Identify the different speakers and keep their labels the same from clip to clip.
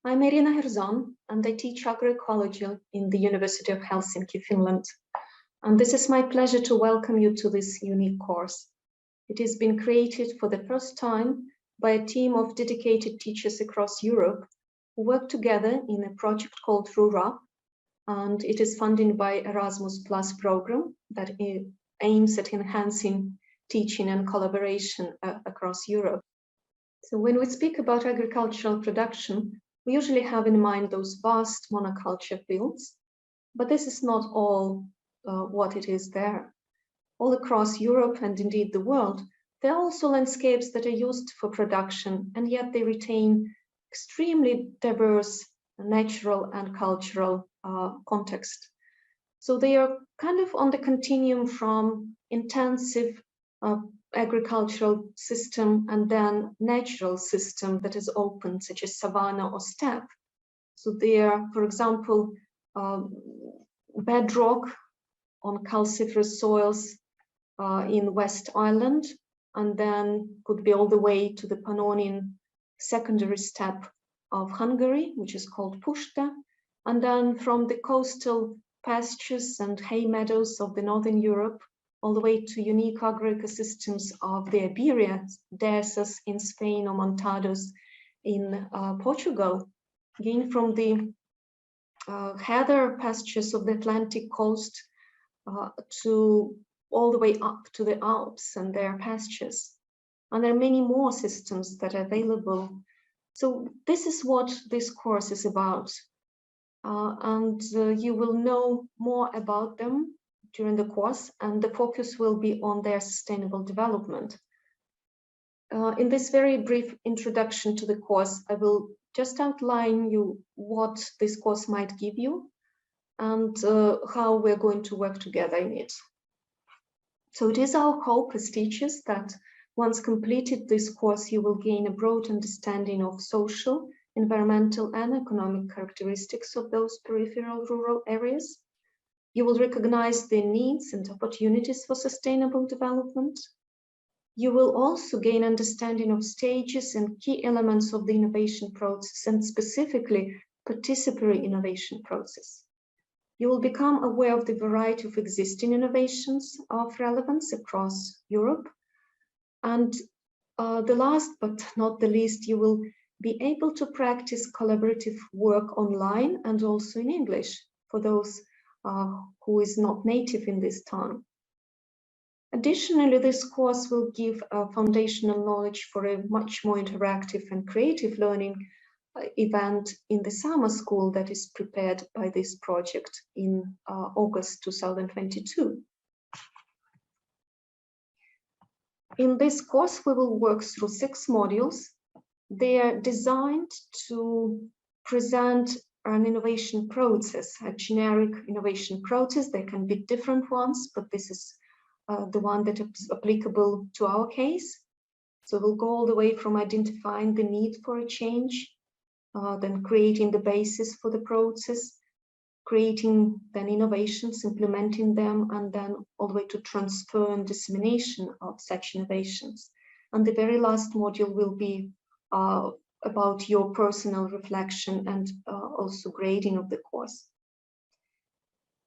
Speaker 1: I'm Irina Herzon, and I teach agroecology in the University of Helsinki, Finland. And this is my pleasure to welcome you to this unique course. It has been created for the first time by a team of dedicated teachers across Europe who work together in a project called RURuP, and it is funded by Erasmus Plus program that aims at enhancing teaching and collaboration across Europe. So when we speak about agricultural production, we usually have in mind those vast monoculture fields, but this is not all what it is there. All across Europe and indeed the world, there are also landscapes that are used for production, and yet they retain extremely diverse natural and cultural context. So they are kind of on the continuum from intensive agricultural system and then natural system that is open, such as savanna or steppe. So there, for example, bedrock on calciferous soils in West Island, and then could be all the way to the Pannonian secondary steppe of Hungary, which is called puszta, and then from the coastal pastures and hay meadows of the Northern Europe, all the way to unique agroecosystems of the Iberia, Dehesas in Spain or Montados in Portugal, again from the heather pastures of the Atlantic coast to all the way up to the Alps and their pastures. And there are many more systems that are available. So this is what this course is about. You will know more about them during the course, and the focus will be on their sustainable development. In this very brief introduction to the course, I will just outline you what this course might give you and how we're going to work together in it. So it is our hope as teachers that once completed this course, you will gain a broad understanding of social, environmental, and economic characteristics of those peripheral rural areas. You will recognize their needs and opportunities for sustainable development. You will also gain understanding of stages and key elements of the innovation process, and specifically participatory innovation process. You will become aware of the variety of existing innovations of relevance across Europe. And the last but not the least, you will be able to practice collaborative work online and also in English for those who is not native in this tongue. Additionally, this course will give foundational knowledge for a much more interactive and creative learning event in the summer school that is prepared by this project in August 2022. In this course, we will work through 6 modules. They are designed to present an innovation process, a generic innovation process. There can be different ones, but this is the one that is applicable to our case. So we'll go all the way from identifying the need for a change, then creating the basis for the process, creating then innovations, implementing them, and then all the way to transfer and dissemination of such innovations. And the very last module will be about your personal reflection and also grading of the course.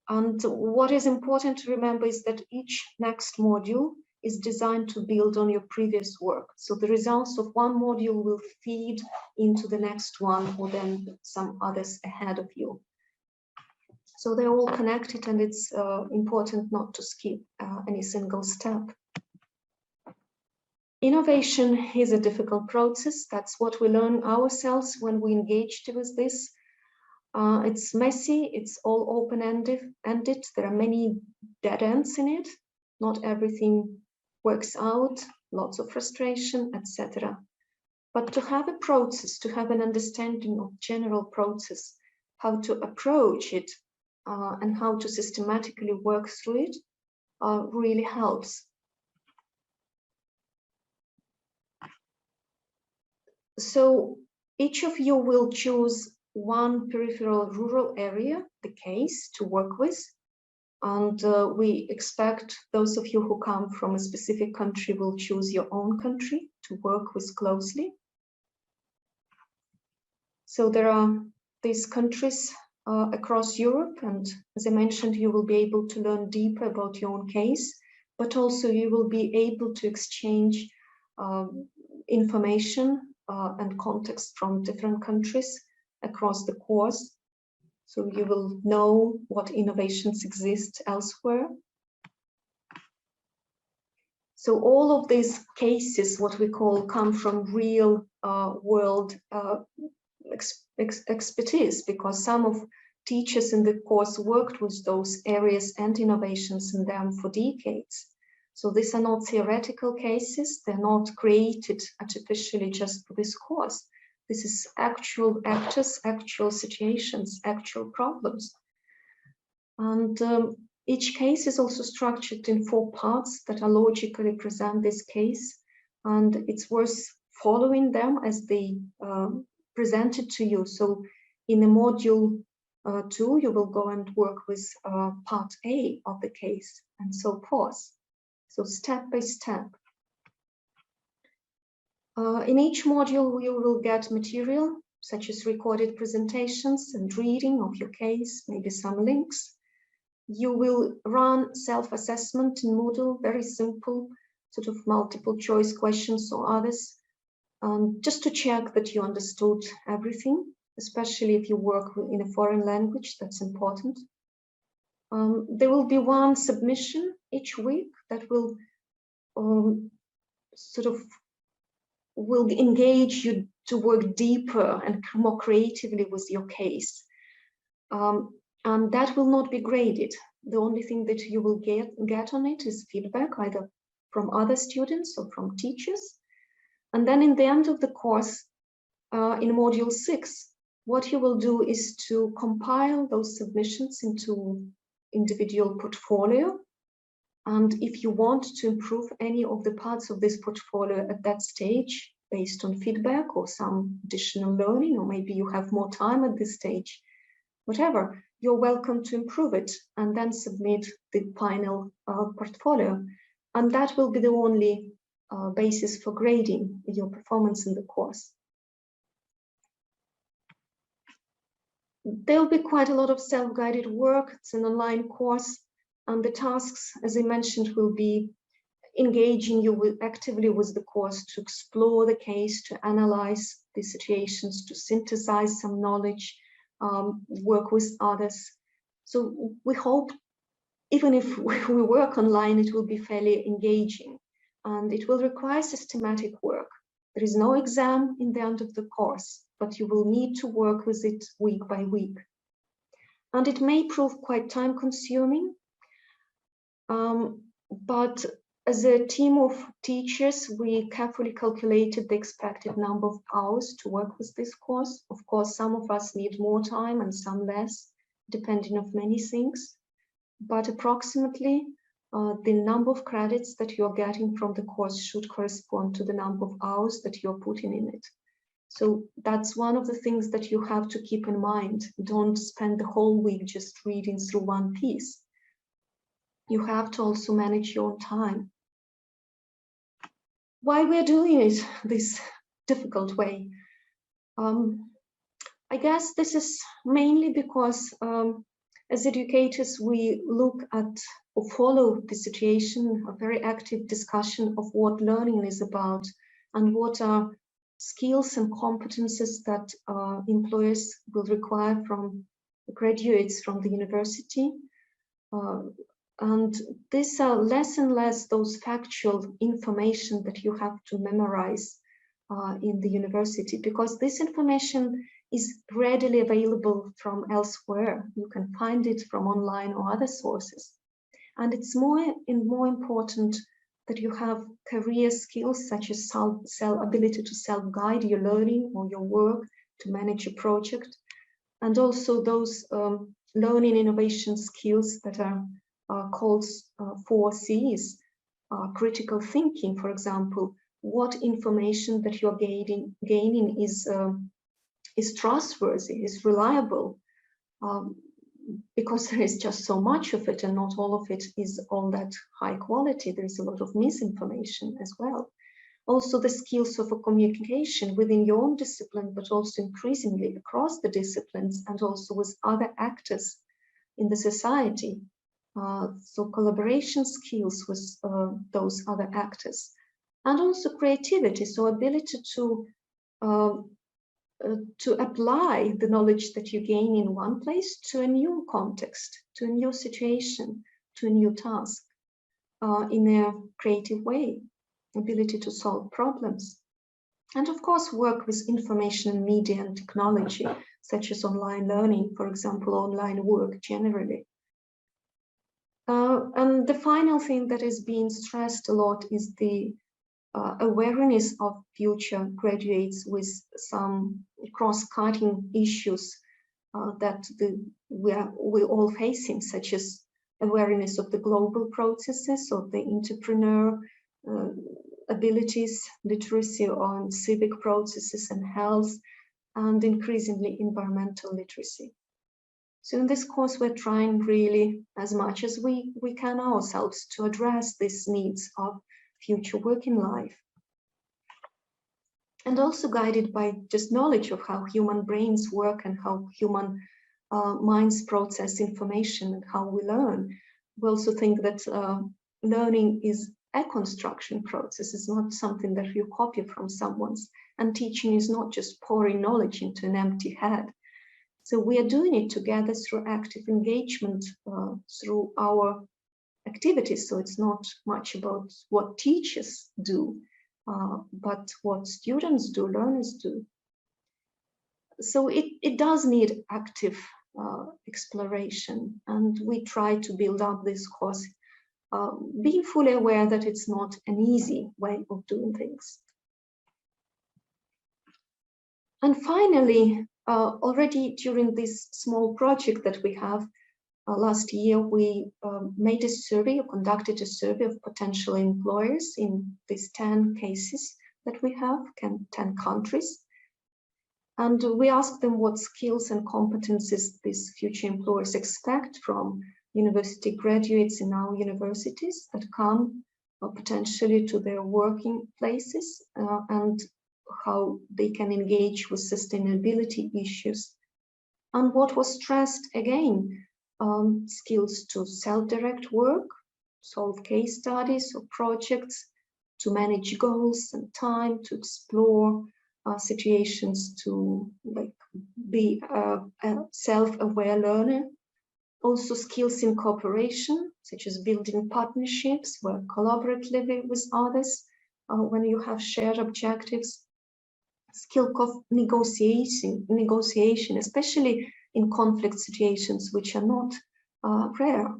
Speaker 1: And what is important to remember is that each next module is designed to build on your previous work. So the results of one module will feed into the next one or then some others ahead of you. So they're all connected, and it's important not to skip any single step. Innovation is a difficult process. That's what we learn ourselves when we engaged with this. It's messy, it's all open-ended. There are many dead ends in it. Not everything works out, lots of frustration, etc. But to have a process, to have an understanding of general process, how to approach it, and how to systematically work through it really helps. So each of you will choose one peripheral rural area, the case, to work with. And we expect those of you who come from a specific country will choose your own country to work with closely. So there are these countries across Europe, and as I mentioned, you will be able to learn deeper about your own case, but also you will be able to exchange information and context from different countries across the course. So you will know what innovations exist elsewhere. So all of these cases, what we call, come from real world expertise, because some of teachers in the course worked with those areas and innovations in them for decades. So these are not theoretical cases, they're not created artificially just for this course. This is actual actors, actual situations, actual problems. And each case is also structured in 4 parts that are logically present this case, and it's worth following them as they presented to you. So in the module 2, you will go and work with part A of the case and so forth. So step by step. In each module, you will get material such as recorded presentations and reading of your case, maybe some links. You will run self-assessment in Moodle, very simple, sort of multiple choice questions or others, just to check that you understood everything, especially if you work in a foreign language, that's important. There will be one submission each week that will will engage you to work deeper and more creatively with your case. And that will not be graded. The only thing that you will get on it is feedback, either from other students or from teachers. And then in the end of the course, in module 6, what you will do is to compile those submissions into individual portfolio. And if you want to improve any of the parts of this portfolio at that stage, based on feedback or some additional learning, or maybe you have more time at this stage, whatever, you're welcome to improve it and then submit the final portfolio. And that will be the only basis for grading your performance in the course. There will be quite a lot of self-guided work. It's an online course, and the tasks, as I mentioned, will be engaging you actively with the course to explore the case, to analyze the situations, to synthesize some knowledge, work with others. So we hope, even if we work online, it will be fairly engaging, and it will require systematic work. There is no exam in the end of the course, but you will need to work with it week by week. And it may prove quite time-consuming, but as a team of teachers, we carefully calculated the expected number of hours to work with this course. Of course, some of us need more time and some less, depending on many things. But approximately, the number of credits that you're getting from the course should correspond to the number of hours that you're putting in it. So that's one of the things that you have to keep in mind. Don't spend the whole week just reading through one piece. You have to also manage your own time. Why we're doing it this difficult way? I guess this is mainly because as educators, we look at or follow the situation, a very active discussion of what learning is about and what are skills and competences that employers will require from graduates from the university. And these are less and less those factual information that you have to memorize in the university, because this information is readily available from elsewhere. You can find it from online or other sources. And it's more and more important that you have career skills such as ability to self-guide your learning or your work, to manage a project, and also those learning innovation skills that are called 4 C's, critical thinking, for example. What information that you're gaining is trustworthy, is reliable, because there is just so much of it, and not all of it is all that high quality. There's a lot of misinformation as well. Also the skills of a communication within your own discipline, but also increasingly across the disciplines and also with other actors in the society. So collaboration skills with those other actors, and also creativity, so ability to apply the knowledge that you gain in one place to a new context, to a new situation, to a new task in a creative way, ability to solve problems. And of course, work with information and media and technology, such as online learning, for example, online work generally. And the final thing that is being stressed a lot is the awareness of future graduates with some cross-cutting issues that we're all facing, such as awareness of the global processes, of the entrepreneur abilities, literacy on civic processes and health, and increasingly environmental literacy. So in this course, we're trying really as much as we can ourselves to address these needs of future working life. And also guided by just knowledge of how human brains work and how human minds process information and how we learn. We also think that learning is a construction process. It's not something that you copy from someone's, and teaching is not just pouring knowledge into an empty head. So we are doing it together through active engagement, through our activities. So it's not much about what teachers do, but what students do, learners do. So it does need active exploration, and we try to build up this course, being fully aware that it's not an easy way of doing things. And finally, already during this small project that we have, last year, we made a survey, or conducted a survey of potential employers in these 10 cases that we have, 10 countries. And we asked them what skills and competencies these future employers expect from university graduates in our universities that come potentially to their working places, and how they can engage with sustainability issues. And what was stressed again, skills to self-direct work, solve case studies or projects, to manage goals and time, to explore situations, to be a self-aware learner. Also skills in cooperation, such as building partnerships, work collaboratively with others when you have shared objectives. Skill of negotiation, especially in conflict situations, which are not rare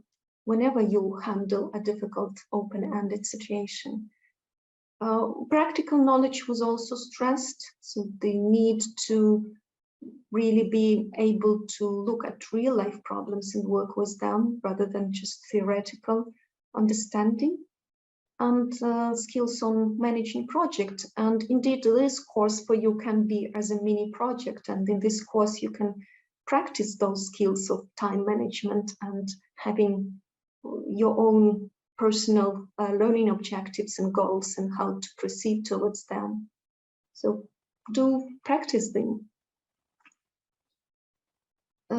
Speaker 1: whenever you handle a difficult open-ended situation. Practical knowledge was also stressed, so the need to really be able to look at real-life problems and work with them rather than just theoretical understanding. And skills on managing projects. And indeed, this course for you can be as a mini project. And in this course, you can practice those skills of time management and having your own personal learning objectives and goals and how to proceed towards them. So do practice them.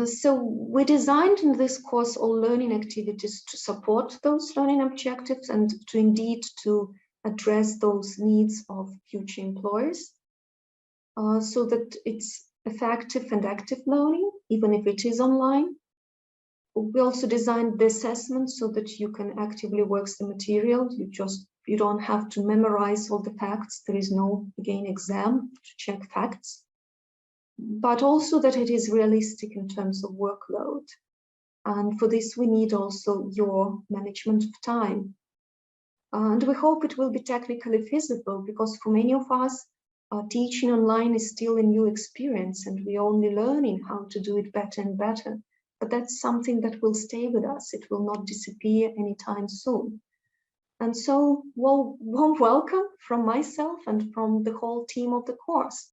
Speaker 1: So we designed in this course all learning activities to support those learning objectives and to indeed to address those needs of future employers, so that it's effective and active learning, even if it is online. We also designed the assessment so that you can actively work the material. You don't have to memorize all the facts. There is no, again, exam to check facts, but also that it is realistic in terms of workload. And for this, we need also your management of time. And we hope it will be technically feasible, because for many of us, teaching online is still a new experience and we're only learning how to do it better and better. But that's something that will stay with us. It will not disappear anytime soon. And so, warm welcome from myself and from the whole team of the course.